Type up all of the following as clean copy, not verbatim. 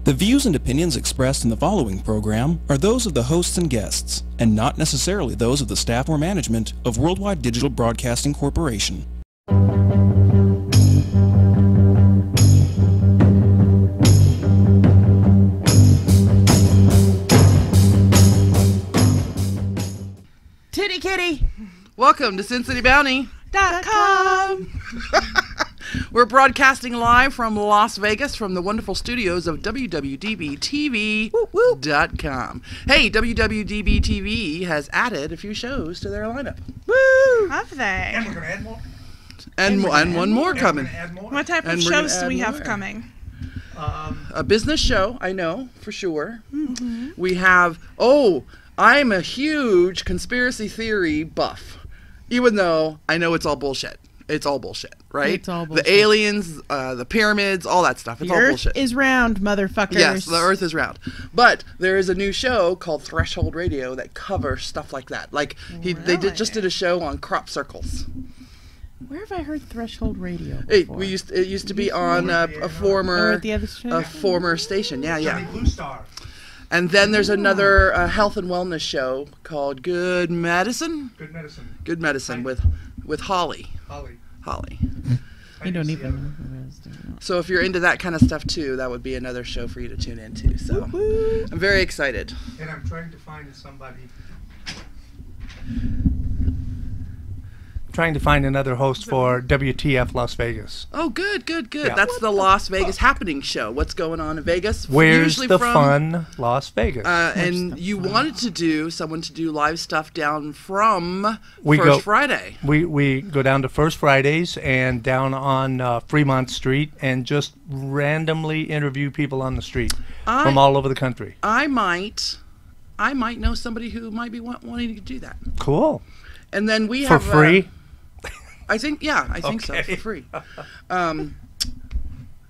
The views and opinions expressed in the following program are those of the hosts and guests, and not necessarily those of the staff or management of Worldwide Digital Broadcasting Corporation. Titty kitty! Welcome to SinCityBounty.com. We're broadcasting live from Las Vegas from the wonderful studios of www.tv.com. Hey, www.tv has added a few shows to their lineup. Woo! Have they? And we're going to add more. And one more coming. What type of shows do we have coming? A business show, I know, for sure. Mm-hmm. We have, I'm a huge conspiracy theory buff, even though I know it's all bullshit. It's all bullshit, right? It's all bullshit. The aliens, the pyramids, all that stuff. It's all bullshit. The Earth is round, motherfuckers. Yes, the Earth is round. But there is a new show called Threshold Radio that covers stuff like that. Like they just did a show on crop circles. Where have I heard Threshold Radio before? It used to be on a former station. Yeah. Johnny Blue Star. And then there's another health and wellness show called Good Medicine. Good Medicine with Holly. You don't even know who it is. So if you're into that kind of stuff too, that would be another show for you to tune into. So I'm very excited. And I'm trying to find somebody. Trying to find another host for WTF Las Vegas. Oh, good. Yeah. That's the Las Vegas Happening Show. What's going on in Vegas? Where's the fun Las Vegas? And you wanted someone to do live stuff down from First Friday. We go down to First Fridays and down on Fremont Street and just randomly interview people on the street from all over the country. I might know somebody who might be wanting to do that. Cool. And then we have for free. I think so, for free.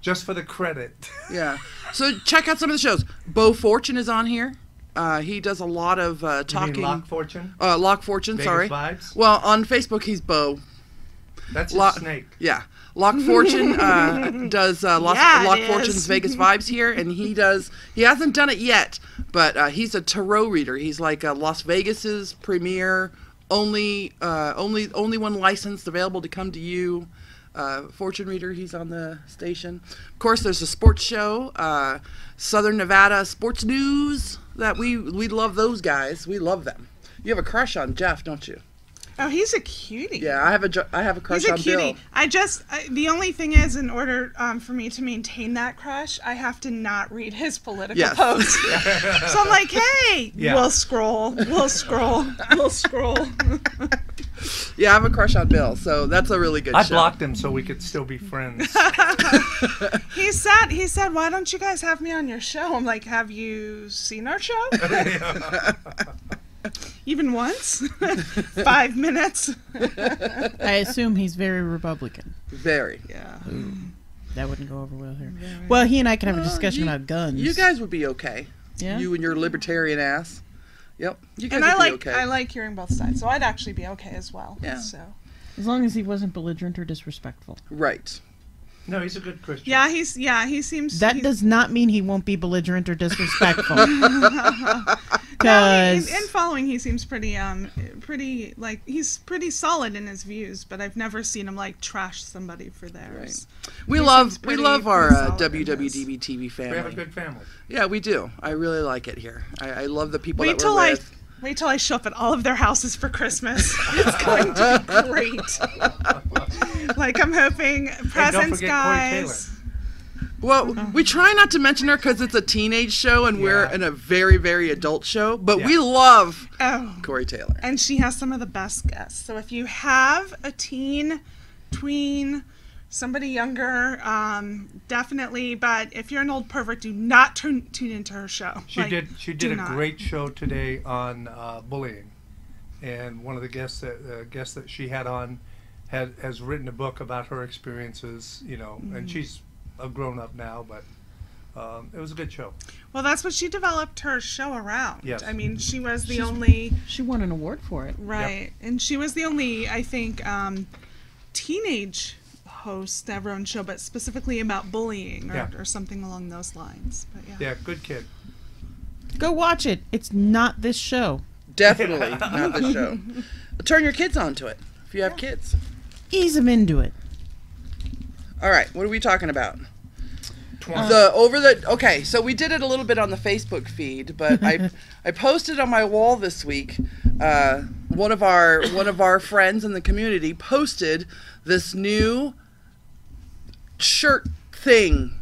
Just for the credit. Yeah. So check out some of the shows. Bo Fortune is on here. He does a lot of talking. You mean Lock Fortune? Lock Fortune, Vegas sorry. Vibes? Well, on Facebook he's Bo. That's a snake. Yeah. Lock Fortune does Lock Fortune's Vegas Vibes here, and he hasn't done it yet, but he's a tarot reader. He's like Las Vegas's premier only one licensed available to come to you fortune reader. He's on the station. Of course, there's a sports show, Southern Nevada Sports News, that we love those guys. We love them. You have a crush on Jeff, don't you? Oh, he's a cutie. Yeah, I have a crush on Bill. The only thing is, in order for me to maintain that crush, I have to not read his political posts. So I'm like, hey, we'll scroll. Yeah, I have a crush on Bill, so that's a really good show. I blocked him so we could still be friends. He said, why don't you guys have me on your show? I'm like, have you seen our show? Even once? 5 minutes? I assume he's very Republican. Very. Yeah. That wouldn't go over well here. Well, he and I can have a discussion about guns. You guys would be okay. Yeah? You and your libertarian ass. Yep. You guys would be okay. I like hearing both sides, so I'd actually be okay as well. Yeah. So. As long as he wasn't belligerent or disrespectful. Right. No, he's a good Christian. He seems... That does not mean he won't be belligerent or disrespectful. Because in following, he seems pretty he's pretty solid in his views, but I've never seen him trash somebody for theirs. Right. We love our WWDB TV family. We have a good family. Yeah, we do. I really like it here. I love the people that we're with. Wait till I show up at all of their houses for Christmas. It's going to be great. I'm hoping presents, guys. Well, we try not to mention her because it's a teenage show and we're in a very, very adult show, but we love Corey Taylor. And she has some of the best guests. So if you have a tween, somebody younger, definitely. But if you're an old pervert, do not tune into her show. She did a great show today on bullying, and one of the guests that she had on has written a book about her experiences. And she's a grown up now, but it was a good show. Well, that's what she developed her show around. Yes. I mean, she was the only. She won an award for it. Right, and she was the only, I think, teenage host Ever on Show, but specifically about bullying Yeah. or something along those lines. But Yeah, good kid. Go watch it. It's not this show. Definitely not the show. Turn your kids onto it if you have kids. Ease them into it. All right, what are we talking about? 20. Okay, so we did it a little bit on the Facebook feed, but I posted on my wall this week. One of our friends in the community posted this new shirt thing.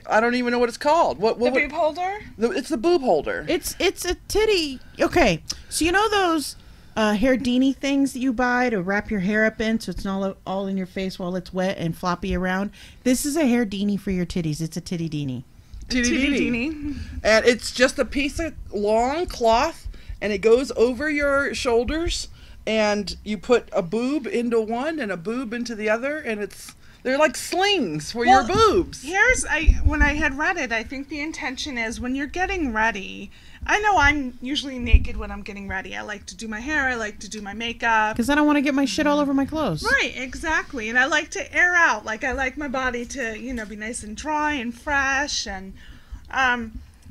I don't even know what it's called. What the boob holder? It's the boob holder. It's a titty. Okay, so you know those hair Dini things that you buy to wrap your hair up in so it's not all in your face while it's wet and floppy around? This is a hair Dini for your titties. It's a titty Dini. Titty Dini. And it's just a piece of long cloth, and it goes over your shoulders, and you put a boob into one and a boob into the other, and they're like slings for your boobs. When I had read it, I think the intention is when you're getting ready. I know I'm usually naked when I'm getting ready. I like to do my hair. I like to do my makeup. Because I don't want to get my shit all over my clothes. Right, exactly. And I like to air out. Like, I like my body to, be nice and dry and fresh. And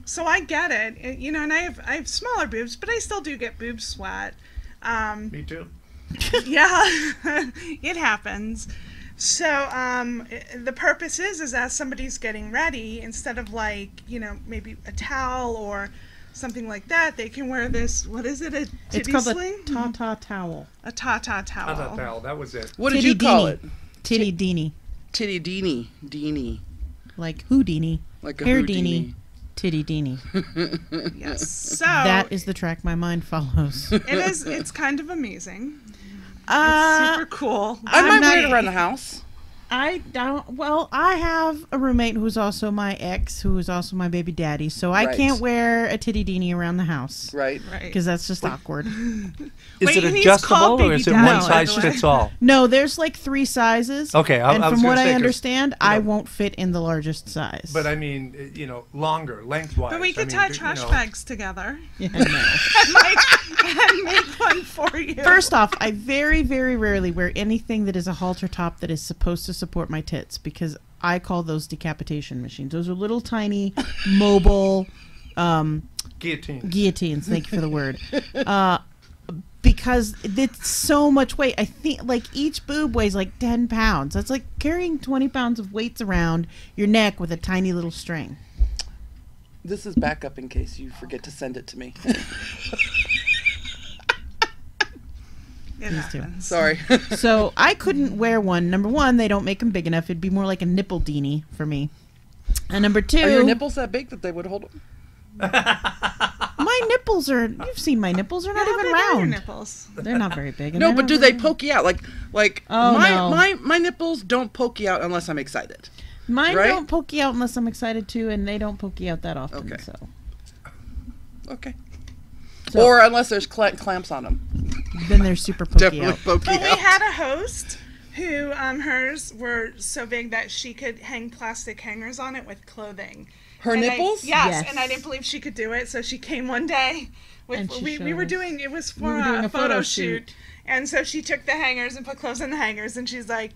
so I get it. And I have smaller boobs, but I still do get boob sweat. Me too. Yeah, it happens. So the purpose is as somebody's getting ready, instead of maybe a towel or something like that, they can wear this. What is it? A titty It's called sling? a Tata towel. A Tata towel. Tata towel. That was it. What did you call it? Titty Dini. Titty Dini. Dini. Like Houdini. Like a hair Houdini. Titty Dini. Yes. So That is the track my mind follows. It's kind of amazing. It's super cool. I might not- wear it around the house. I have a roommate who's also my ex, who is also my baby daddy, so I Right. can't wear a titty Dini around the house. Right. Because that's just awkward. Is Wait, it and he's adjustable called or Baby is it Daddy, one by size the way. fits all? No, there's like 3 sizes. Okay, I and was from gonna what say, I 'cause, understand, I won't fit in the largest size. But I mean, longer, lengthwise. But we could tie trash bags together yeah, no. and make one for you. First off, I very, very rarely wear anything that is a halter top that is supposed to support my tits, because I call those decapitation machines. Those are little tiny mobile guillotines. Thank you for the word. Because it's so much weight. I think each boob weighs 10 pounds. That's like carrying 20 pounds of weights around your neck with a tiny little string. This is backup in case you forget to send it to me. It These two. happens. Sorry. So I couldn't wear one. Number one, they don't make them big enough. It'd be more like a nipple Dini for me. And number two, Are your nipples that big that they would hold them? my nipples are. You've seen my nipples. They're not How even big are your round. nipples? They're not very big. and No, they're but not do they very- poke you out? Oh, no. My nipples don't poke you out unless I'm excited. Mine right? don't poke you out unless I'm excited to, and they don't poke you out that often. Okay. So. Okay. So- Or unless there's clamps on them. Then they're super pokey Definitely out. poke you But we out. had a host who hers were so big that she could hang plastic hangers on it with clothing. Her And nipples? Yes. and I didn't believe she could do it, so she came one day. And she We were showed us. doing it was We for were doing a a photo photo shoot, shoot. and so she took the hangers and put clothes in the hangers, and she's like,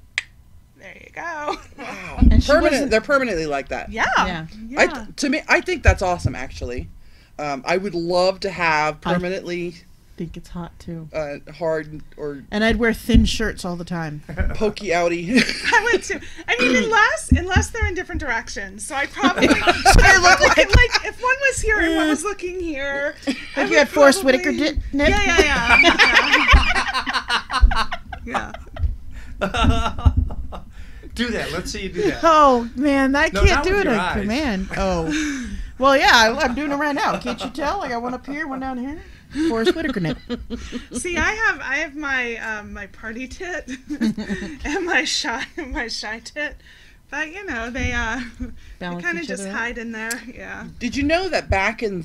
"There you go." Wow. And she wasn't- They're permanently like that. Yeah, Yeah. yeah. I think that's awesome, actually. I would love to have permanently I think it's hot too. hard or And I'd wear thin shirts all the time. pokey outy. I would too. I mean, unless they're in different directions. So I probably like if one was here and one was looking here. I Like you would had Forrest probably- Whitaker nip. Yeah. Do that. Let's see you do that. Oh man, I No, can't not do with it your on eyes. command. Oh, well, yeah, I'm doing it right now. Can't you tell? I got one up here, one down here. Forrest Whitaker nip. See, I have my my party tit and my shy tit, but they Balance kind of each just other out. hide in there. Yeah. Did you know that back in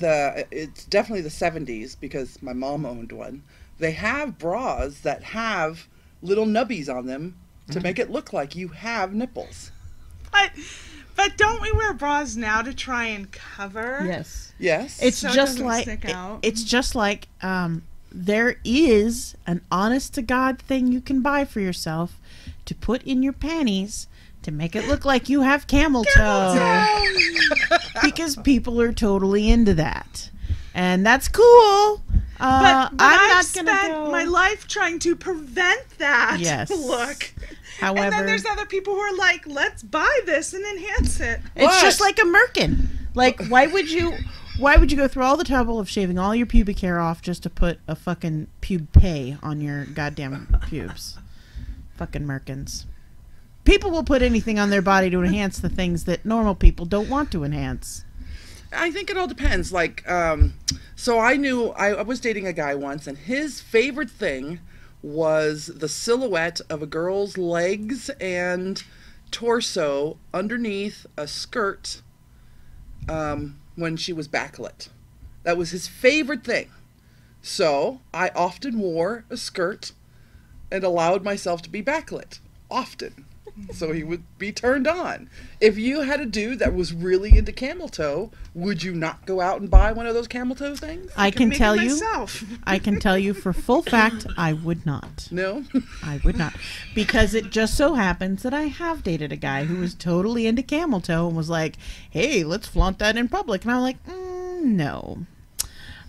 it's definitely the 70s, because my mom owned one, they have bras that have little nubbies on them to make it look like you have nipples. But don't we wear bras now to try and cover? Yes. Yes. It's So it just doesn't like stick out. it's just like there is an honest to God thing you can buy for yourself to put in your panties to make it look like you have camel toe. Because people are totally into that. And that's cool. But I'm I've not spent gonna go. my life trying to prevent that look. However, and then there's other people who are like, let's buy this and enhance it. it's just like a merkin. Like, why would you go through all the trouble of shaving all your pubic hair off just to put a fucking pube on your goddamn pubes? Fucking merkins. People will put anything on their body to enhance the things that normal people don't want to enhance. I think it all depends. Like, so I was dating a guy once, and his favorite thing was the silhouette of a girl's legs and torso underneath a skirt when she was backlit. That was his favorite thing. So I often wore a skirt and allowed myself to be backlit. Often. So he would be turned on. If you had a dude that was really into camel toe, would you not go out and buy one of those camel toe things? I can tell you, myself. I can tell you for full fact, I would not. No? I would not. Because it just so happens that I have dated a guy who was totally into camel toe and was like, hey, let's flaunt that in public. And I'm like, no.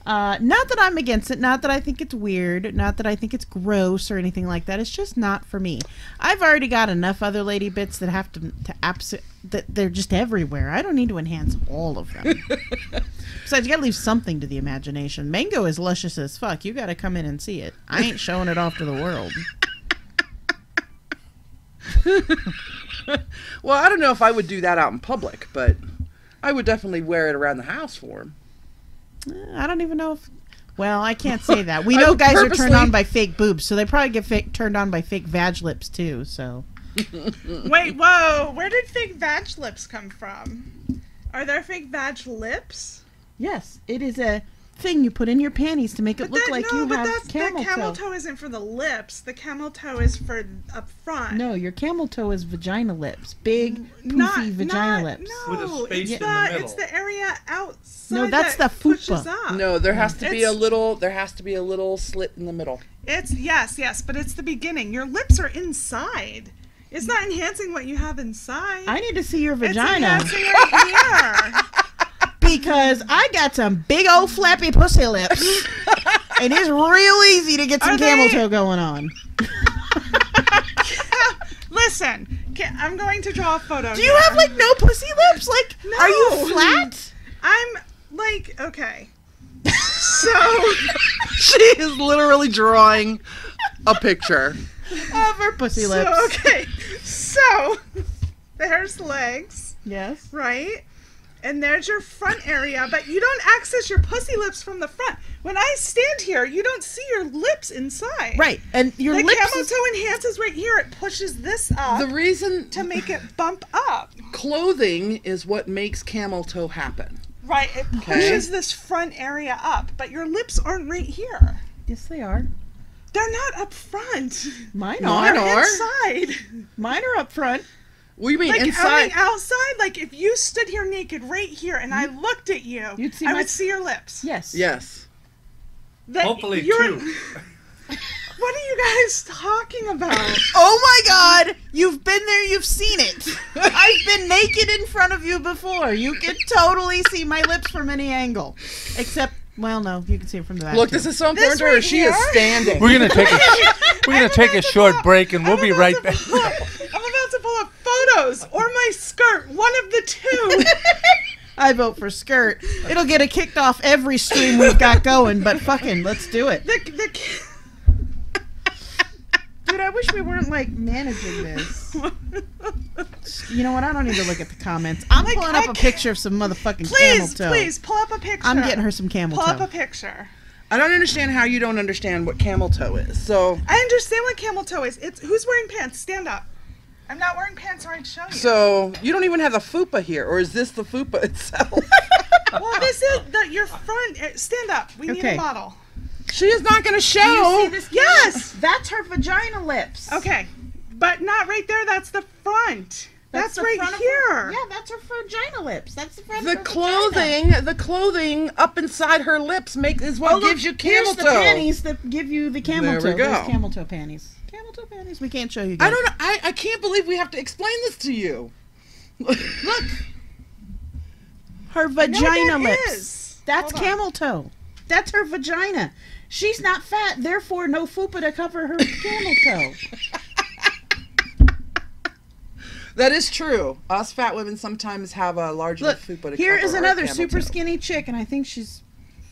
Not that I'm against it, not that I think it's weird, not that I think it's gross or anything like that. It's just not for me. I've already got enough other lady bits that have that they're just everywhere. I don't need to enhance all of them. Besides, you gotta leave something to the imagination. Mango is luscious as fuck. You gotta come in and see it. I ain't showing it off to the world. Well, I don't know if I would do that out in public, but I would definitely wear it around the house for him. I don't even know if... Well, I can't say that. We know guys are turned on by fake boobs, so they probably get turned on by fake vag lips, too, so... Wait, whoa! Where did fake vag lips come from? Are there fake vag lips? Yes, it is a thing you put in your panties to make it look like you have camel toe. The camel toe isn't for the lips. The camel toe is for up front. No, your camel toe is vagina lips. Big, poofy vagina lips. No, with a space in the middle. It's the area outside. No, that's the fupa. No, there has to be a little slit in the middle. It's yes, but it's the beginning. Your lips are inside. It's not enhancing what you have inside. I need to see your vagina. It's enhancing right here. Because I got some big old flappy pussy lips. And it's real easy to get some camel toe going on. Listen, I'm going to draw a photo. Do you have like no pussy lips? Like, no. Are you flat? I'm like, okay. So she is literally drawing a picture of her pussy lips. Okay, so there's legs. Yes. Right? And there's your front area, but you don't access your pussy lips from the front. When I stand here, you don't see your lips inside. Right, and your lips. The camel toe enhances right here. It pushes this up. The reason to make it bump up. Clothing is what makes camel toe happen. Right, it pushes this front area up, but your lips aren't right here. Yes, they are. They're not up front. Mine are. Inside. Mine are up front. What do you mean like, inside? I mean outside, like if you stood here naked right here and I looked at you, I would see your lips. Yes. Yes. Hopefully two. What are you guys talking about? Oh my God! You've been there, you've seen it. I've been naked in front of you before. You can totally see my lips from any angle. Except, well, no, you can see it from the back. Look, this is so important to her. She is standing. We're gonna take a short break, and we'll be right back. I'm about to pull up photos or my skirt. One of the two. I vote for skirt. It'll get it kicked off every stream we've got going, but fucking, let's do it. Dude, I wish we weren't, like, managing this. You know what? I don't need to look at the comments. I'm pulling up a picture of some motherfucking camel toe. Please, pull up a picture. I'm getting her some camel toe. Pull up a picture. I don't understand how you don't understand what camel toe is. So I understand what camel toe is. It's who's wearing pants? Stand up. I'm not wearing pants, or I'd show you. So you don't even have the fupa here, or is this the fupa itself? Well, this is your front. Stand up. We need a model. She is not going to show. Do you see this? Yes. That's her vagina lips. Okay. But not right there. That's the front. That's the right front of here. Her, yeah, that's her vagina lips. That's the front The of her vagina. the clothing up inside her lips is what gives you camel Here's toe. the panties that give you the camel toe. There we go. There's camel toe panties. Camel toe panties. We can't show you guys. I don't know. I can't believe we have to explain this to you. Look. Her vagina lips. Is. That's Hold on. camel toe. That's her vagina. She's not fat, therefore no fupa to cover her camel toe. That is true. Us fat women sometimes have a large Look, enough fupa to here cover is our another camel super toe. skinny chick, and I think she's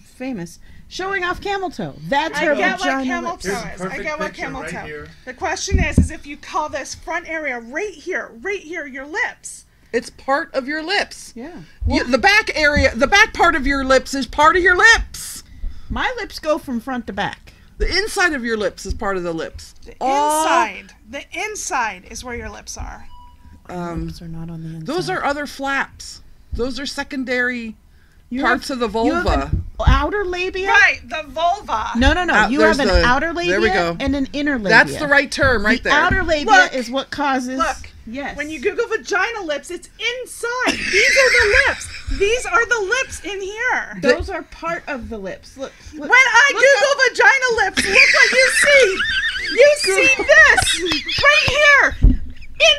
famous, showing off camel toe. That's I her get what vagina camel lips. toe Here's a is. I perfect get what picture camel right toe. here. The question is if you call this front area right here, your lips. It's part of your lips. Yeah. The back area, the back part of your lips is part of your lips. My lips go from front to back. The inside of your lips is part of the lips. The inside is where your lips are. Lips are not on the inside. Those are other flaps. Those are secondary You parts have- of the You have vulva. an outer labia? Right, the vulva. No. You have there's an the- outer labia there we go. and an inner labia. That's the right term right the there. outer labia Look. is what causes... Look. Yes. When you Google vagina lips, it's inside. These are the lips. These are the lips in here. Those are part of the lips. Look. When I Google vagina lips, look what you see. You see this right here.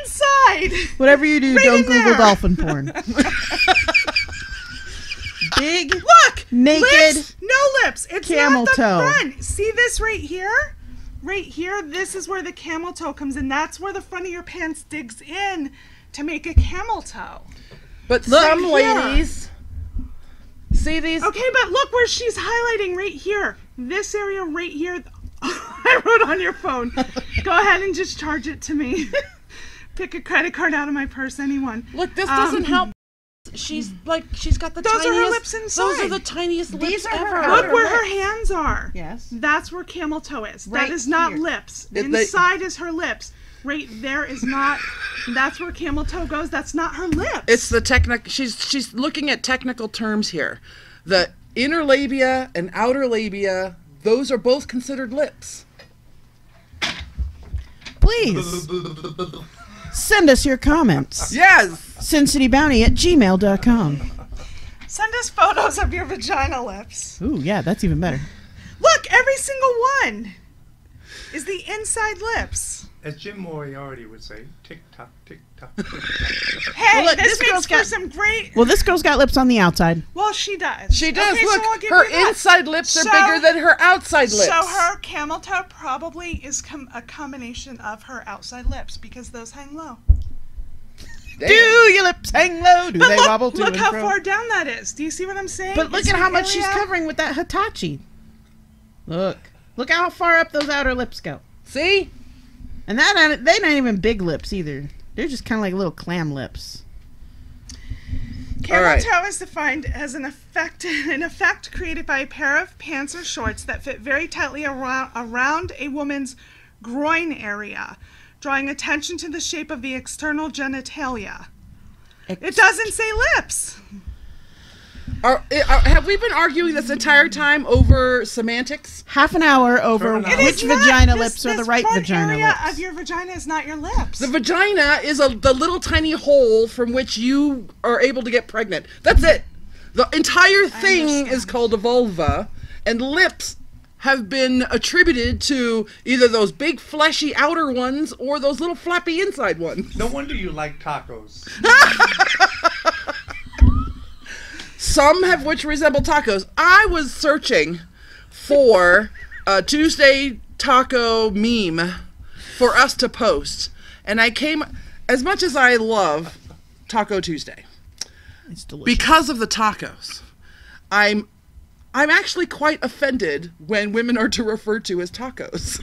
Inside. Whatever you do, Right don't in Google there. dolphin porn. Big, Look. naked, Lips, no lips. It's camel not the toe. front. See this right here? Right here, this is where the camel toe comes in. That's where the front of your pants digs in to make a camel toe. But Look some here. ladies see these. Okay, but look where she's highlighting right here. This area right here. I wrote on your phone. Go ahead and just charge it to me. Pick a credit card out of my purse, anyone. Look, this doesn't help. She's got the Those tiniest. are her lips inside. Those are the tiniest These lips are her ever. Look outer where her lips. hands are. Yes. That's where camel toe is. Right that is not here. lips. If they- Inside is her lips. Right there is not. That's where camel toe goes. That's not her lips. It's the technical. She's looking at technical terms here. The inner labia and outer labia. Those are both considered lips. Please send us your comments. Yes. SinCityBounty@gmail.com. Send us photos of your vagina lips. Ooh, yeah, that's even better. Look, every single one is the inside lips. As Jim Moriarty would say, tick tock, tick tock. Hey, Well, look, this this makes girl's for got- some great. Well, this girl's got lips on the outside. Well, she does. She does. Okay, so I'll Look, give her you that. inside lips are So- bigger than her outside lips. So her camel toe probably is a combination of her outside lips because those hang low. Damn. Do your lips hang low? Do But they wobble look, to look and how fro? far down that is. Do you see what I'm saying? But look It's at how an much she's area- covering with that Hitachi. Look how far up those outer lips go. See? And they're not even big lips either. They're just kind of like little clam lips. Camel All right. toe is defined as an effect created by a pair of pants or shorts that fit very tightly around a woman's groin area, drawing attention to the shape of the external genitalia. It doesn't say lips. Have we been arguing this entire time over semantics? Half an hour over It which is not. vagina This- lips are the this right front vagina area lips. of your vagina is not your lips. The vagina is the little tiny hole from which you are able to get pregnant. That's it. The entire thing is understand. called a vulva, and lips have been attributed to either those big fleshy outer ones or those little flappy inside ones. No wonder you like tacos. Some have which resemble tacos. I was searching for a Tuesday taco meme for us to post, and I came, as much as I love Taco Tuesday, It's delicious. because of the tacos, I'm actually quite offended when women are to refer to as tacos.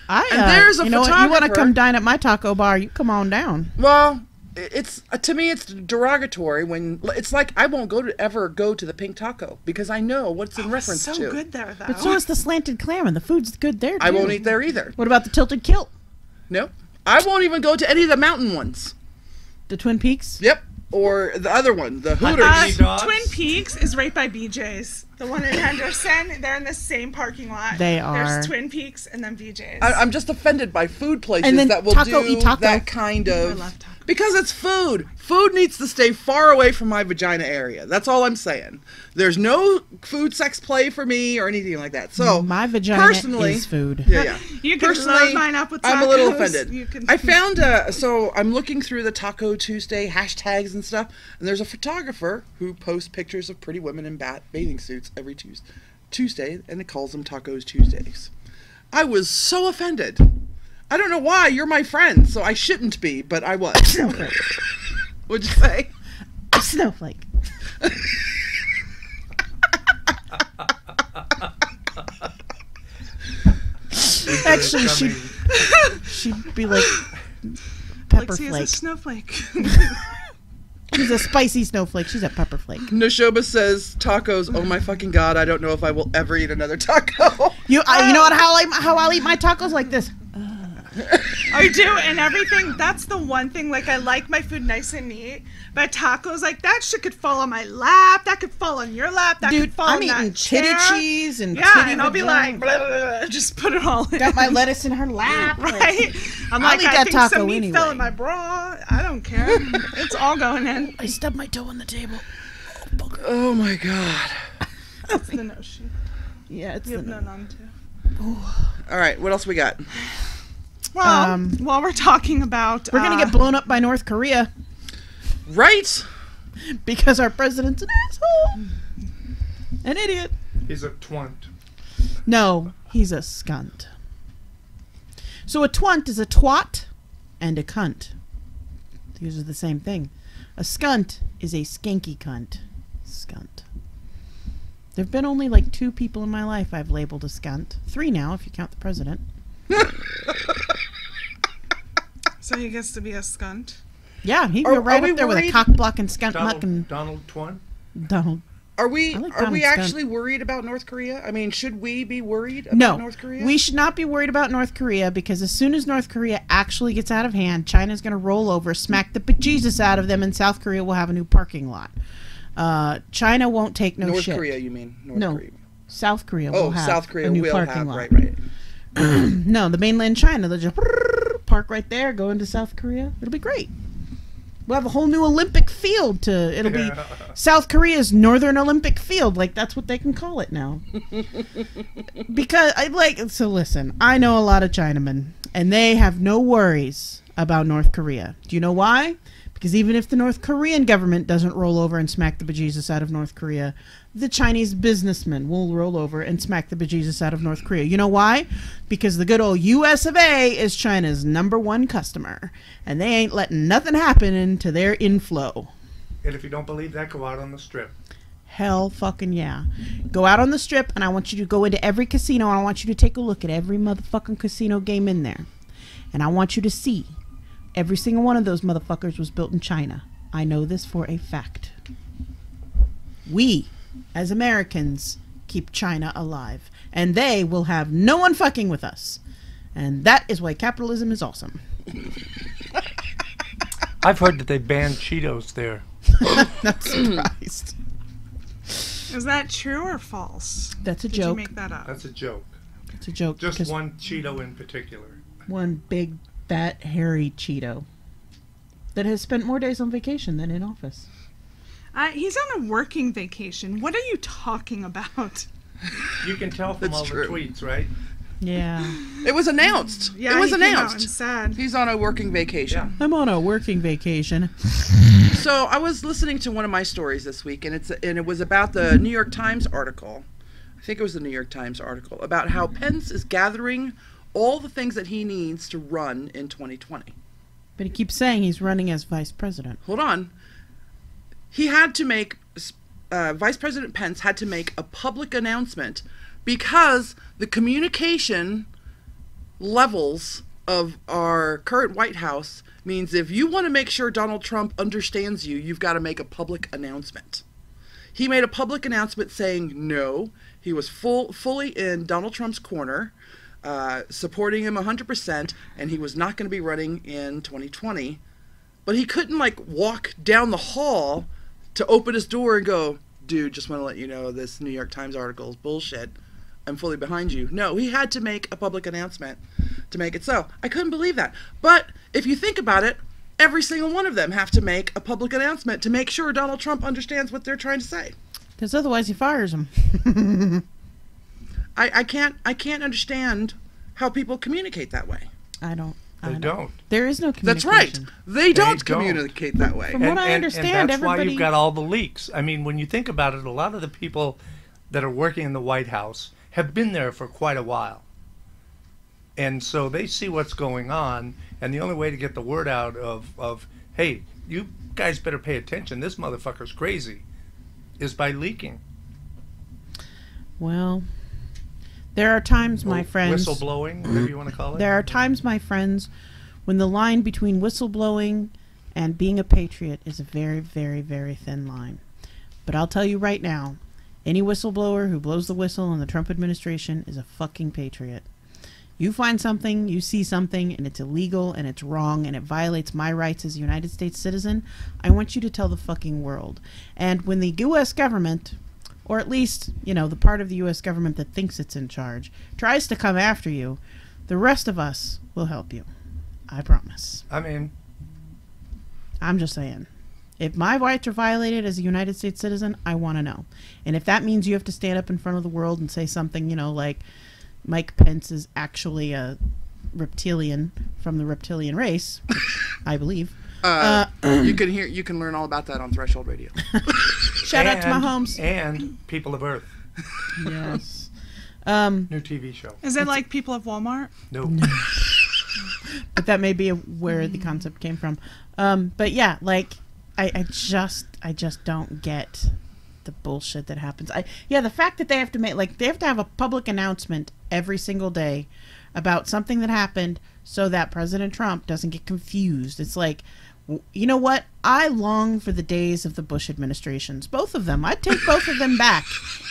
And there's a you know what, you want to photographer- come dine at my taco bar, you come on down. Well, it's to me it's derogatory when it's like I won't ever go to the Pink Taco because I know what's in reference so to. good there, though. But so is the slanted clam, and the food's good there, too. I won't eat there either. What about the tilted kilt? Nope. I won't even go to any of the mountain ones. The Twin Peaks? Yep. Or the other one, the Hooters. Any dogs? Twin Peaks is right by BJ's. The one in Henderson, they're in the same parking lot. They are. There's Twin Peaks and then VJ's. I'm just offended by food places And then that will taco, do eat taco. that kind I of... love taco. Because it's food. Food needs to stay far away from my vagina area. That's all I'm saying. There's no food sex play for me or anything like that. So My vagina personally, is food. Yeah. You can load mine up with tacos. I'm a little offended. You can- I found so I'm looking through the Taco Tuesday hashtags and stuff, and there's a photographer who posts pictures of pretty women in bathing suits every Tuesday, and it calls them Tacos Tuesdays. I was so offended. I don't know why. You're my friend, so I shouldn't be, but I was. What'd you say? A snowflake. Actually, she'd be like pepper Lexi is a flake. snowflake. She's a spicy snowflake. She's a pepper flake. Nashoba says tacos. Oh my fucking god! I don't know if I will ever eat another taco. You know what? How I'll eat my tacos like this. I do, and everything. That's the one thing. Like, I like my food nice and neat, but tacos, like, that shit could fall on my lap. That could fall on your lap. That Dude, could fall I'm on eating that titty chair. cheese and Yeah, titty and I'll be vagina. like, blah, blah, blah, just put it all in. Got my lettuce in her lap. Right? I'm I'll like, eat I that think taco some meat anyway. fell in my bra. I don't care. It's all going in. I stubbed my toe on the table. Oh my god! That's the notion. Yeah, it's You the have none on too. All right, what else we got? Well, while we're talking about... We're gonna get blown up by North Korea Right? because our president's an asshole, an idiot. He's a twunt. No, he's a scunt. So a twunt is a twat and a cunt. These are the same thing. A scunt is a skanky cunt. Scunt. There have been only like 2 people in my life I've labeled a scunt. 3 now, if you count the president. So he gets to be a scunt. Yeah, he'd Are- go right are we up there with a worried? cock blocking skunt muck and Donald Twunt. Donald. Are we I like are we Donald Trump. actually worried about North Korea? I mean, should we be worried about No, North Korea? we should not be worried about North Korea because as soon as North Korea actually gets out of hand, China's going to roll over, smack the bejesus out of them, and South Korea will have a new parking lot. China won't take no North shit. Korea, you mean? North No. Korea. South Korea Oh, will have South Korea a new will parking have. lot. Right. No, the mainland China, they'll just park right there, go into South Korea. It'll be great. We'll have a whole new Olympic field it'll be South Korea's Northern Olympic Field. Like, that's what they can call it now. Because, so listen, I know a lot of Chinamen, and they have no worries about North Korea. Do you know why? Because even if the North Korean government doesn't roll over and smack the bejesus out of North Korea, the Chinese businessmen will roll over and smack the bejesus out of North Korea. You know why? Because the good old US of A is China's #1 customer, and they ain't letting nothing happen into their inflow. And if you don't believe that, go out on the strip. Hell fucking yeah. Go out on the strip, and I want you to go into every casino, and I want you to take a look at every motherfucking casino game in there. And I want you to see every single one of those motherfuckers was built in China. I know this for a fact. We, as Americans, keep China alive. And they will have no one fucking with us. And that is why capitalism is awesome. I've heard that they banned Cheetos there. Not surprised. Is that true or false? That's a Did joke. you make that up? That's a joke. It's a joke. Just because one Cheeto in particular. one big, fat, hairy Cheeto that has spent more days on vacation than in office. He's on a working vacation. What are you talking about? You can tell from That's all true. the tweets, right? Yeah. It was announced. Yeah, it was he came out and announced. said. He's on a working vacation. I'm on a working vacation. So I was listening to one of my stories this week, and it was about the New York Times article. I think it was the New York Times article about how Pence is gathering all the things that he needs to run in 2020. But he keeps saying he's running as vice president. Hold on. He had to make, Vice President Pence had to make a public announcement because the communication levels of our current White House means if you want to make sure Donald Trump understands you, you've got to make a public announcement. He made a public announcement saying no. He was fully in Donald Trump's corner, supporting him 100%, and he was not going to be running in 2020. But he couldn't, walk down the hall to open his door and go, dude, just want to let you know this New York Times article is bullshit. I'm fully behind you. No, he had to make a public announcement to make it so. I couldn't believe that. But if you think about it, every single one of them have to make a public announcement to make sure Donald Trump understands what they're trying to say. Because otherwise he fires him. I can't understand how people communicate that way. I don't. They don't. There is no communication. That's right. They don't communicate that way. From what I understand, and that's everybody... why you've got all the leaks. I mean, when you think about it, a lot of the people that are working in the White House have been there for quite a while. And so they see what's going on, and the only way to get the word out of hey, you guys better pay attention, this motherfucker's crazy, is by leaking. Well, there are times, my friends... Whistleblowing, whatever you want to call it. There are times, my friends, when the line between whistleblowing and being a patriot is a very, very, very thin line. But I'll tell you right now, any whistleblower who blows the whistle in the Trump administration is a fucking patriot. You find something, you see something, and it's illegal, and it's wrong, and it violates my rights as a United States citizen, I want you to tell the fucking world. And when the U.S. government, or at least, you know, the part of the U.S. government that thinks it's in charge, tries to come after you, the rest of us will help you. I promise. I mean... I'm just saying. If my rights are violated as a United States citizen, I want to know. And if that means you have to stand up in front of the world and say something, you know, like Mike Pence is actually a reptilian from the reptilian race, I believe. You can learn all about that on Threshold Radio. Shout out to my homes. And People of Earth. Yes. New TV show. Is it like People of Walmart? No. But that may be where the concept came from. But yeah, like I just don't get the bullshit that happens. The fact that they have to have a public announcement every single day about something that happened so that President Trump doesn't get confused. It's like, you know what? I long for the days of the Bush administrations. Both of them. I'd take both of them back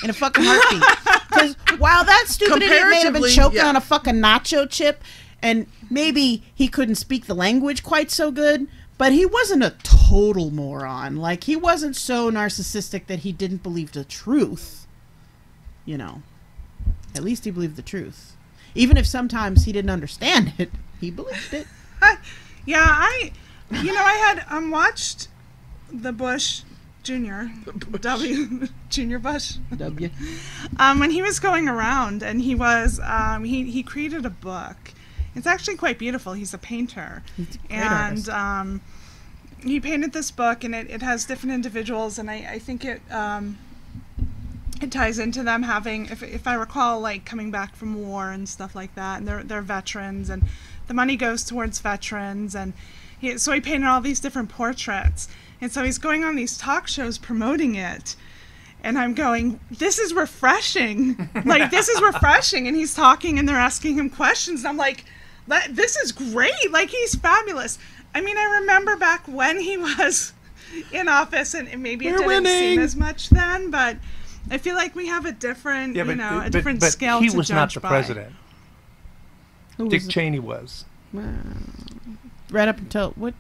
in a fucking heartbeat. Because while that stupid idiot may have been choking on a fucking nacho chip, and maybe he couldn't speak the language quite so good, but he wasn't a total moron. Like, he wasn't so narcissistic that he didn't believe the truth. You know. At least he believed the truth. Even if sometimes he didn't understand it, he believed it. I had watched the Bush Jr. Junior Bush. W. When he was going around, and he was he created a book. It's actually quite beautiful. He's a painter. He's a great artist. He painted this book, and it has different individuals, and I think it ties into them having, if I recall, like coming back from war and stuff like that, and they're veterans, and the money goes towards veterans, and so he painted all these different portraits, and so he's going on these talk shows promoting it, and I'm going, this is refreshing, like this is refreshing, and he's talking, and they're asking him questions, and I'm like, this is great, like he's fabulous. I mean, I remember back when he was in office, and maybe it didn't seem as much then, but I feel like we have a different, a different scale to judge by. He was not the president. Dick Cheney was. Right up until what?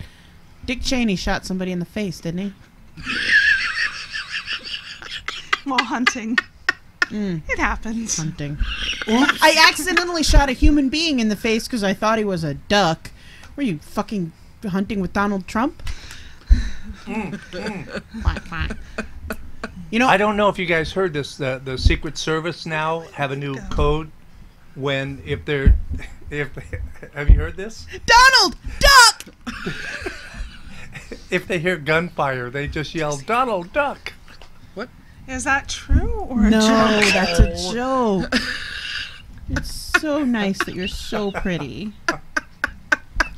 Dick Cheney shot somebody in the face, didn't he? While hunting. It happens. Hunting. I accidentally shot a human being in the face because I thought he was a duck. Were you fucking hunting with Donald Trump? You know, I don't know if you guys heard this. The Secret Service now have a new code when if have you heard this? Donald duck. If they hear gunfire, they just yell Donald duck. What? Is that true or a no? joke? That's a joke. It's so nice that you're so pretty.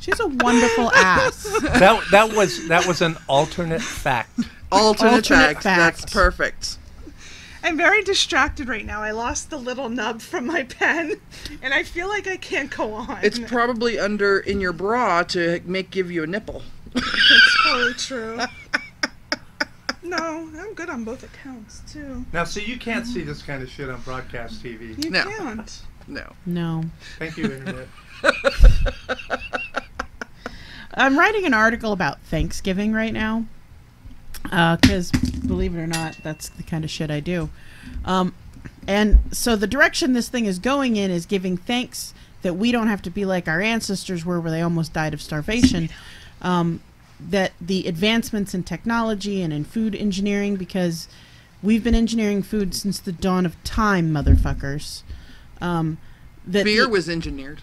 She's a wonderful ass. That was an alternate fact. Alternate fact. That's perfect. I'm very distracted right now. I lost the little nub from my pen, and I feel like I can't go on. It's probably in your bra to give you a nipple. That's probably true. No, I'm good on both accounts, too. Now, see, you can't see this kind of shit on broadcast TV. You can't. No. Thank you, Internet. I'm writing an article about Thanksgiving right now. Because, believe it or not, that's the kind of shit I do. And so the direction this thing is going in is giving thanks that we don't have to be like our ancestors were, where they almost died of starvation. That the advancements in technology and in food engineering, because we've been engineering food since the dawn of time, motherfuckers. That beer was engineered.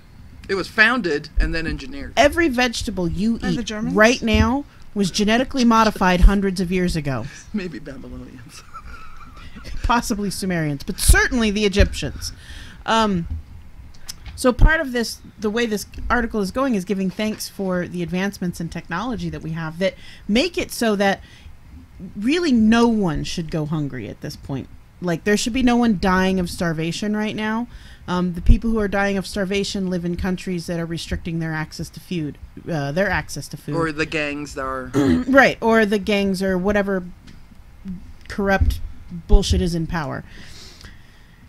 It was founded and then engineered. Every vegetable you eat right now was genetically modified hundreds of years ago. Maybe Babylonians. Possibly Sumerians, but certainly the Egyptians. So part of this, the way this article is going, is giving thanks for the advancements in technology that we have that make it so that really no one should go hungry at this point. Like, there should be no one dying of starvation right now. The people who are dying of starvation live in countries that are restricting their access to food. Or the gangs that are... Right, or the gangs or whatever corrupt bullshit is in power.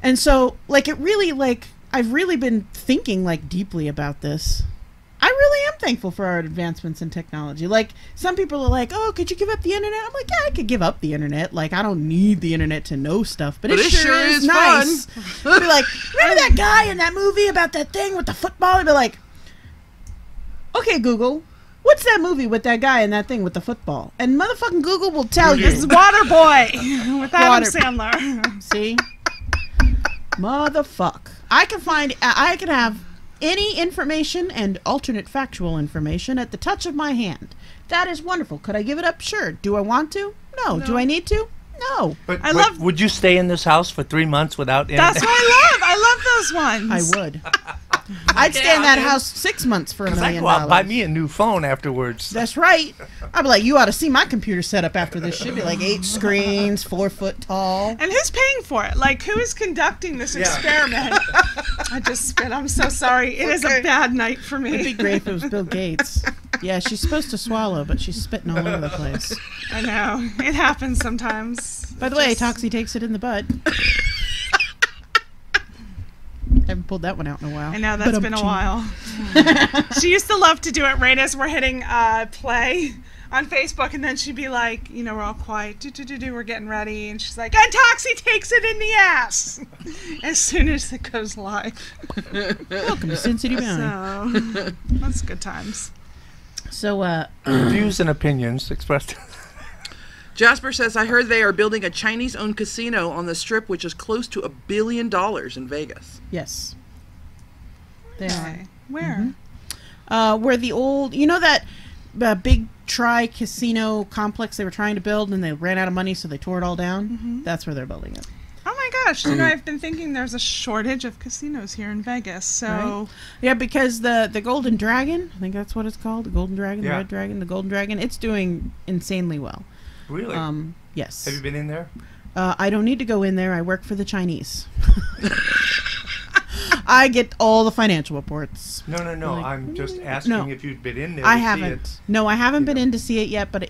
And so, like, it really, like... I've really been thinking, like, deeply about this. I really am thankful for our advancements in technology. Like, some people are like, oh, could you give up the internet? I'm like, yeah, I could give up the internet. Like, I don't need the internet to know stuff. But it sure is nice. I'd be like, remember that guy in that movie about that thing with the football? I'd be like, okay, Google, what's that movie with that guy and that thing with the football? And motherfucking Google will tell you. It's Waterboy with Adam Sandler. See? Motherfuck. I can have any information and alternate factual information at the touch of my hand. That is wonderful. Could I give it up? Sure. Do I want to? No. Do I need to? No. But would you stay in this house for 3 months without internet? That's what I love. I love those ones. I would. I'd stay in that house 6 months for $1 million. I'd go out and buy me a new phone afterwards. That's right. I'd be like, you ought to see my computer setup after this. Should be like 8 screens, 4 foot tall. And who's paying for it? Like, who is conducting this experiment? I just spit. I'm so sorry. It is a bad night for me. It'd be great if it was Bill Gates. Yeah, she's supposed to swallow, but she's spitting all over the place. I know. It happens sometimes. By the way, Toxie takes it in the butt. I haven't pulled that one out in a while. I know, that's been a while. She used to love to do it right as we're hitting play on Facebook, and then she'd be like, you know, we're all quiet, we're getting ready, and she's like, and Toxie takes it in the ass as soon as it goes live. Welcome to SinCityBounty. So, that's good times. So, views and opinions expressed. Jasper says, I heard they are building a Chinese-owned casino on the Strip, which is close to $1 billion in Vegas. Yes. They are. Where? Where the old, you know that big tri-casino complex they were trying to build and they ran out of money, so they tore it all down? Mm-hmm. That's where they're building it. Oh my gosh, you know, I've been thinking there's a shortage of casinos here in Vegas, so... Right? Yeah, because the Golden Dragon, I think that's what it's called, the Golden Dragon, the Red Dragon, the Golden Dragon, it's doing insanely well. Really? Yes. Have you been in there? I don't need to go in there. I work for the Chinese. I get all the financial reports. No. Like, I'm just asking if you'd been in there I to haven't. see it. No, I haven't been in to see it yet, but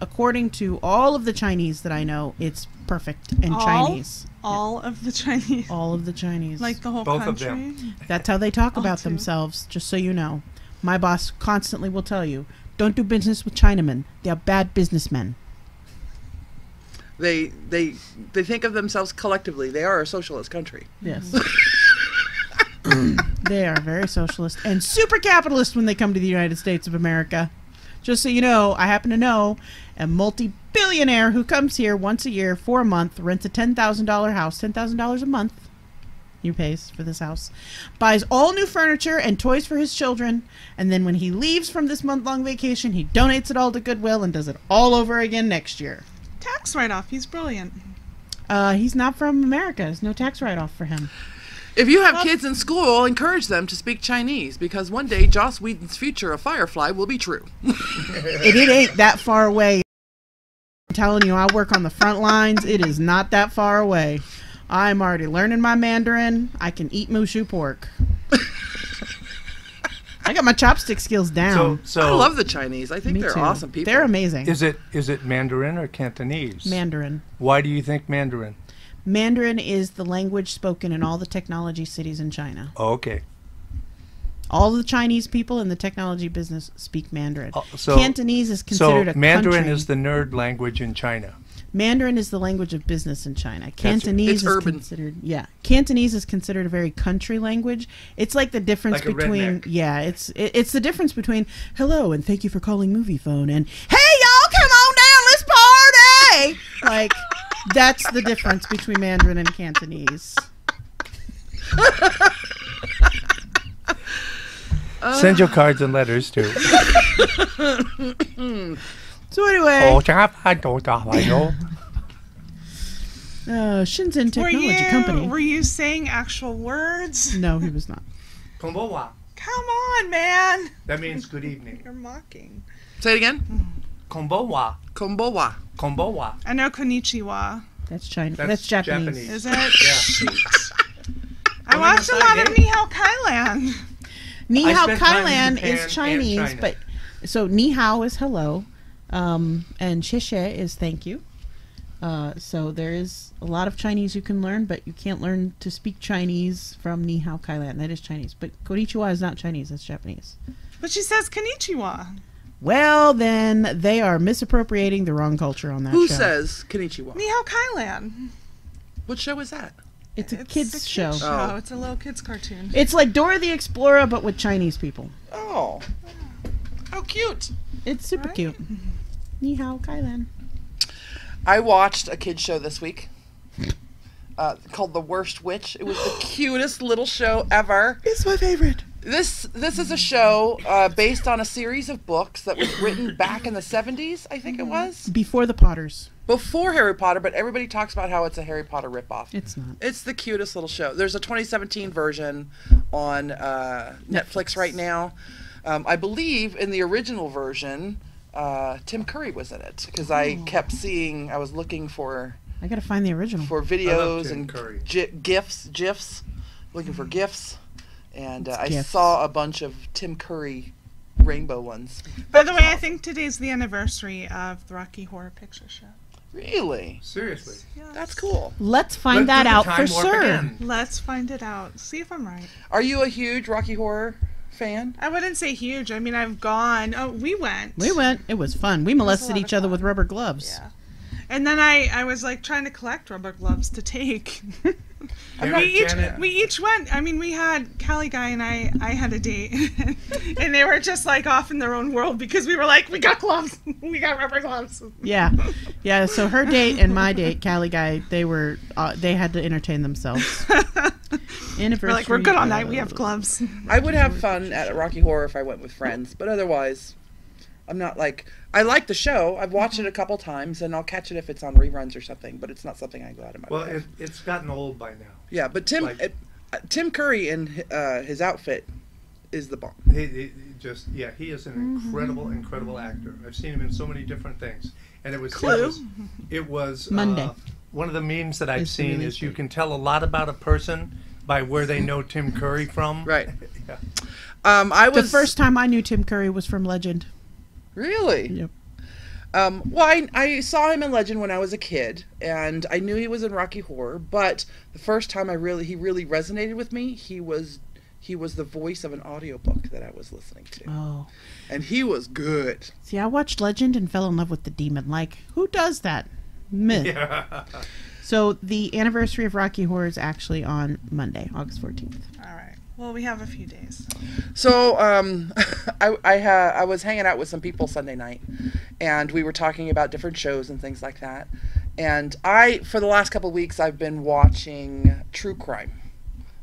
according to all of the Chinese that I know, it's perfect and Chinese. All of the Chinese? All of the Chinese. Like the whole Both country? of them. That's how they talk about themselves, just so you know. My boss constantly will tell you, don't do business with Chinamen. They are bad businessmen. They think of themselves collectively. They are a socialist country. Yes. They are very socialist and super capitalist when they come to the United States of America. Just so you know, I happen to know a multi-billionaire who comes here once a year for a month, rents a $10,000 house, $10,000 a month. He pays for this house, buys all new furniture and toys for his children, and then when he leaves from this month-long vacation, he donates it all to Goodwill and does it all over again next year. Tax write-off. He's brilliant. He's not from America. There's no tax write-off for him. If you have kids in school, encourage them to speak Chinese, because one day Joss Whedon's future of Firefly will be true. It ain't that far away. I'm telling you, I work on the front lines. It is not that far away. I'm already learning my Mandarin. I can eat Mushu pork. I got my chopstick skills down. So I love the Chinese. I think they're awesome people. They're amazing. Is it Mandarin or Cantonese? Mandarin. Why do you think Mandarin? Mandarin is the language spoken in all the technology cities in China. Oh, okay. All the Chinese people in the technology business speak Mandarin. So Cantonese is considered a Mandarin country. is the nerd language in China. Mandarin is the language of business in China. Cantonese It's urban. considered Cantonese is considered a very country language. It's like the difference Like a between redneck. it's the difference between hello and thank you for calling Movie Phone and hey y'all come on down let's party. Like that's the difference between Mandarin and Cantonese. Send your cards and letters to. So anyway, Shenzhen Technology Company. Were you saying actual words? No, he was not. Konbanwa. Come on, man. That means good evening. You're mocking. Say it again. Konbanwa. Kombowa. Konbanwa. I know konnichiwa. That's Chinese. That's Japanese. Is it? Yeah. I watched a lot of Ni Hao Kailan. Ni I Hao spent time in Kailan Japan is and Chinese, China. but so Ni Hao is hello, and Xie Xie is thank you. So there is a lot of Chinese you can learn, but you can't learn to speak Chinese from Ni Hao Kailan. That is Chinese, but Konnichiwa is not Chinese. That's Japanese. But she says konnichiwa. Well, then they are misappropriating the wrong culture on that Who show. says konnichiwa? Ni Hao Kailan. What show is that? It's a It's kids' a show. kid's Oh. It's a little kids cartoon. It's like Dora the Explorer, but with Chinese people. Oh. How cute. It's super Right? cute. Ni Hao Kailan. I watched a kid's show this week called The Worst Witch. It was the cutest little show ever. It's my favorite. This is a show based on a series of books that was written back in the 70s, I think it was. Before the Potters. Before Harry Potter, but everybody talks about how it's a Harry Potter ripoff. It's not. It's the cutest little show. There's a 2017 version on Netflix right now. I believe in the original version, Tim Curry was in it because I kept seeing. I was looking for I gotta find the original. videos Tim and Curry. gifs, looking for gifs, and I gifs. saw a bunch of Tim Curry rainbow ones. By the way, I think today's the anniversary of the Rocky Horror Picture Show. Really, Seriously. Yes. that's cool. Let's find Let's that do the out time for warp sure. again. Let's find it out. See if I'm right. Are you a huge Rocky Horror fan? I wouldn't say huge. I mean, I've gone. Oh, we went. We went. It was fun. We molested lot each of other fun. with rubber gloves. Yeah. And then I was like trying to collect rubber gloves to take. Janet. We each went. I mean, we had Callie Guy and I had a date, and they were just like off in their own world because we were like, we got gloves, we got rubber gloves. Yeah. Yeah. So her date and my date, Callie Guy, they had to entertain themselves. We're like, we're good all night. We have gloves. I would have fun at Rocky Horror if I went with friends, but otherwise, I'm not like. I like the show. I've watched it a couple times, and I'll catch it if it's on reruns or something. But it's not something I go out of my Well, way. it's gotten old by now. Yeah, but Tim Curry and his outfit is the bomb. He is an incredible actor. I've seen him in so many different things, and it was Monday. One of the memes that I've It's the seen release is you date. can tell a lot about a person by where they know Tim Curry from. Right. Yeah. I was The first time I knew Tim Curry was from Legend. really. Yep. Well, I saw him in Legend when I was a kid, and I knew he was in Rocky Horror. But the first time he really resonated with me, he was the voice of an audiobook that I was listening to, Oh. and he was good. See, I watched Legend and fell in love with the demon. Like, who does that? Myth. Yeah. So the anniversary of Rocky Horror is actually on Monday, August 14th. All right. Well, we have a few days. So I was hanging out with some people Sunday night, and we were talking about different shows and things like that. And for the last couple of weeks, I've been watching true crime,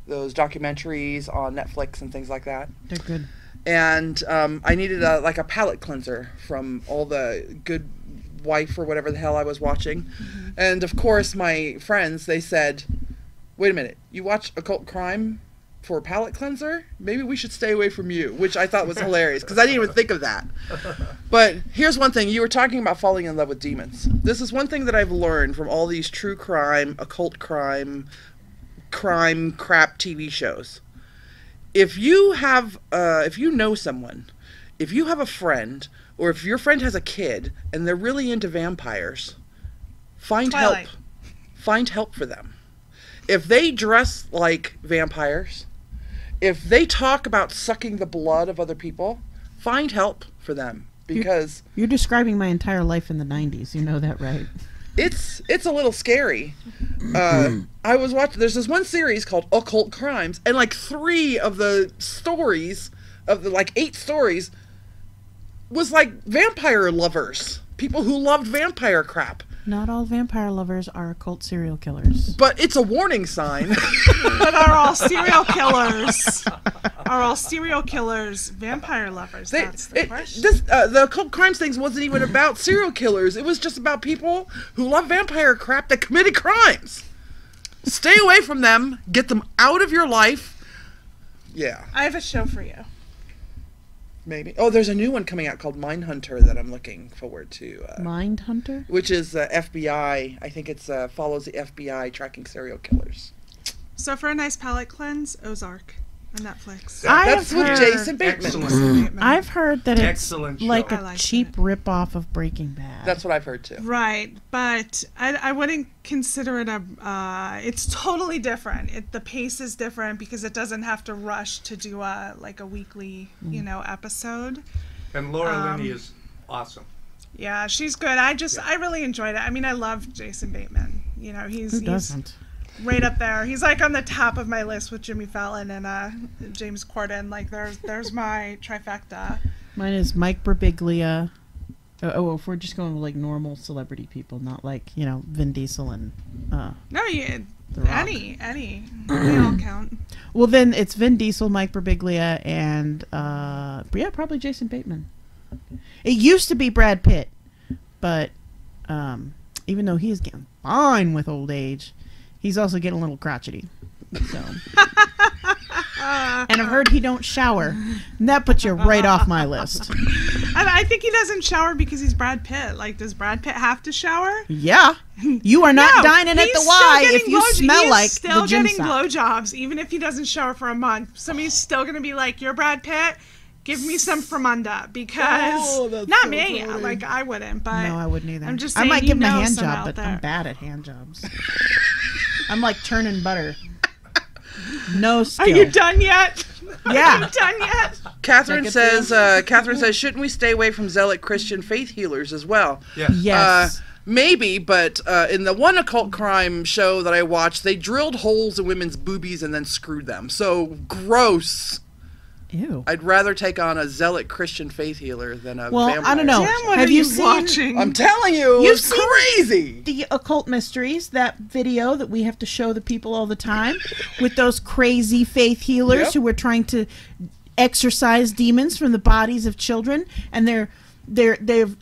those documentaries on Netflix and things like that. They're good. And I needed a palate cleanser from all the Good Wife or whatever the hell I was watching. Mm-hmm. And of course, my friends, they said, "Wait a minute, you watch occult crime for a palate cleanser? Maybe we should stay away from you," which I thought was hilarious because I didn't even think of that. But here's one thing. You were talking about falling in love with demons. This is one thing that I've learned from all these true crime, occult crime crap TV shows. If you know someone, if you have a friend, or if your friend has a kid and they're really into vampires, find Twilight. help. Find help for them. If they dress like vampires, if they talk about sucking the blood of other people, find help for them, because you're describing my entire life in the 90s. You know that, right? it's a little scary. I was watching. There's this one series called Occult Crimes, and like 3 of the stories of the like 8 stories was like vampire lovers, people who loved vampire crap. Not all vampire lovers are occult serial killers. But it's a warning sign. But are all serial killers? Are all serial killers vampire lovers? That's the question. The occult crimes things wasn't even about serial killers. It was just about people who love vampire crap that committed crimes. Stay away from them. Get them out of your life. Yeah. I have a show for you. Maybe. Oh, there's a new one coming out called Mindhunter that I'm looking forward to. Mindhunter? Which is FBI. I think it's follows the FBI tracking serial killers. So for a nice palate cleanse, Ozark on Netflix. That's with Jason Bateman. I've heard that it's Excellent like show. a cheap rip-off of Breaking Bad. That's what I've heard too. Right, but I wouldn't consider it it's totally different. The pace is different because it doesn't have to rush to do a weekly, episode. And Laura Linney is awesome. Yeah, she's good. I really enjoyed it. I mean, I love Jason Bateman. Who doesn't? Right up there. He's like on the top of my list with Jimmy Fallon and James Corden. Like there's my trifecta. Mine is Mike Birbiglia. If we're just going with like normal celebrity people, not like Vin Diesel and any they all count. Well, then it's Vin Diesel, Mike Birbiglia, and probably Jason Bateman. It used to be Brad Pitt, but even though he is getting fine with old age, he's also getting a little crotchety. So. And I've heard he don't shower. And that puts you right off my list. I think he doesn't shower because he's Brad Pitt. Like, does Brad Pitt have to shower? Yeah. You are not dining at the Y if you smell like the gym He's still getting sock. blowjobs, even if he doesn't shower for a month. Somebody's still going to be like, you're Brad Pitt? Give me some Fremunda, because not so me. Funny. Like, I wouldn't, but no, I wouldn't either. I'm just saying, I might give him a hand some job, out but there. I'm bad at hand jobs. I'm like churning butter. No skill. Are you done yet? Yeah. Are you done yet? Catherine says, shouldn't we stay away from zealot Christian faith healers as well? Yes. Maybe, but in the one occult crime show that I watched, they drilled holes in women's boobies and then screwed them. So gross. Ew. I'd rather take on a zealot Christian faith healer than a vampire. I don't know. Damn, what Have are you you seen? watching? I'm telling you, You've it's seen crazy. The Occult Mysteries, that video that we have to show the people all the time with those crazy faith healers who were trying to exorcise demons from the bodies of children, and they've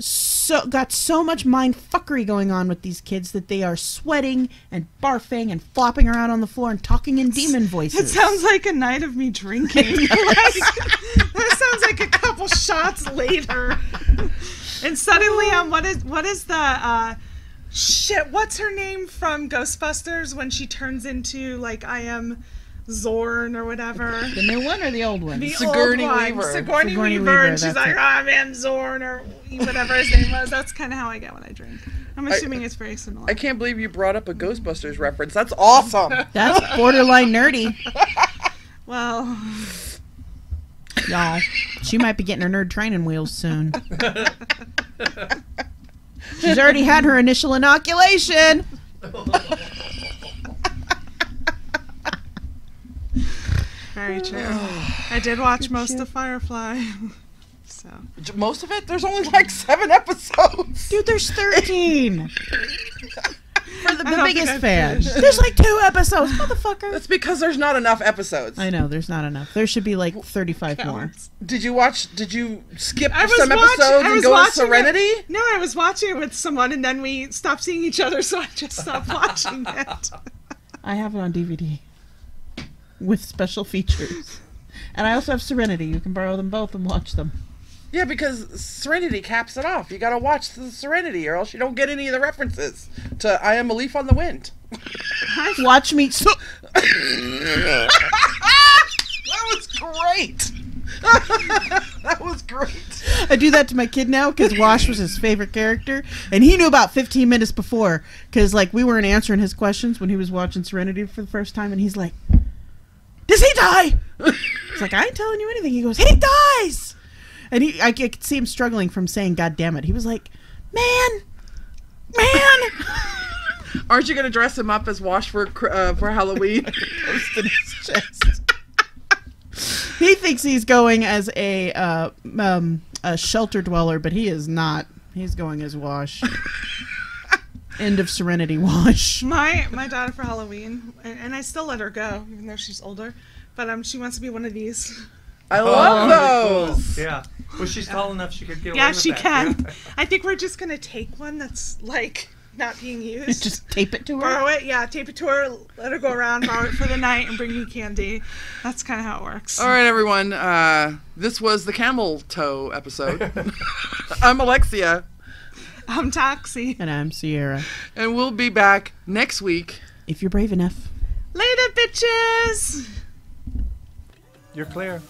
got so much mind fuckery going on with these kids that they are sweating and barfing and flopping around on the floor and talking in demon voices. It sounds like a night of me drinking. That sounds like a couple shots later. And suddenly, what is the shit? What's her name from Ghostbusters when she turns into like I am Zorn or whatever? The new one or the old one? The Sigourney old one. Weaver. Sigourney Weaver, and she's like, I am Zorn or whatever his name was. That's kind of how I get when I drink. I'm assuming it's very similar. I can't believe you brought up a Ghostbusters reference. That's awesome. That's borderline nerdy. Well, Y'all, she might be getting her nerd training wheels soon. She's already had her initial inoculation. very true. I did watch most of Firefly. So Most of it? There's only like 7 episodes. Dude, there's 13. For the don't biggest think I've fan. finished. There's like 2 episodes, motherfucker. That's because there's not enough episodes. I know, there's not enough. There should be like 35 more. Did you skip I was some episodes I and was go to watching Serenity? it. No, I was watching it with someone, and then we stopped seeing each other, so I just stopped watching it. I have it on DVD with special features. And I also have Serenity. You can borrow them both and watch them. Yeah, because Serenity caps it off. You gotta watch the Serenity, or else you don't get any of the references to I Am a Leaf on the Wind. Watch me. That was great. That was great. I do that to my kid now because Wash was his favorite character, and he knew about 15 minutes before because like we weren't answering his questions when he was watching Serenity for the first time, and he's like, "Does he die? He's like, I ain't telling you anything. He goes, he dies! And I could see him struggling from saying, God damn it. He was like, man! Aren't you going to dress him up as Wash for Halloween? Post in his chest. He thinks he's going as a shelter dweller, but he is not. He's going as Wash. End of Serenity Wash. My daughter for Halloween, and I still let her go, even though she's older, but she wants to be one of these. I love those. Cool. Yeah. Well, she's tall enough she could get away Yeah, with she that. can. Yeah. I think we're just going to take one that's, like, not being used. Just tape it to her? Borrow it, yeah, tape it to her, let her go around, borrow it for the night, and bring me candy. That's kind of how it works. All right, everyone. This was the Camel Toe episode. I'm Alexia. I'm Toxie. And I'm Sierra. And we'll be back next week. If you're brave enough. Later, bitches! You're clear.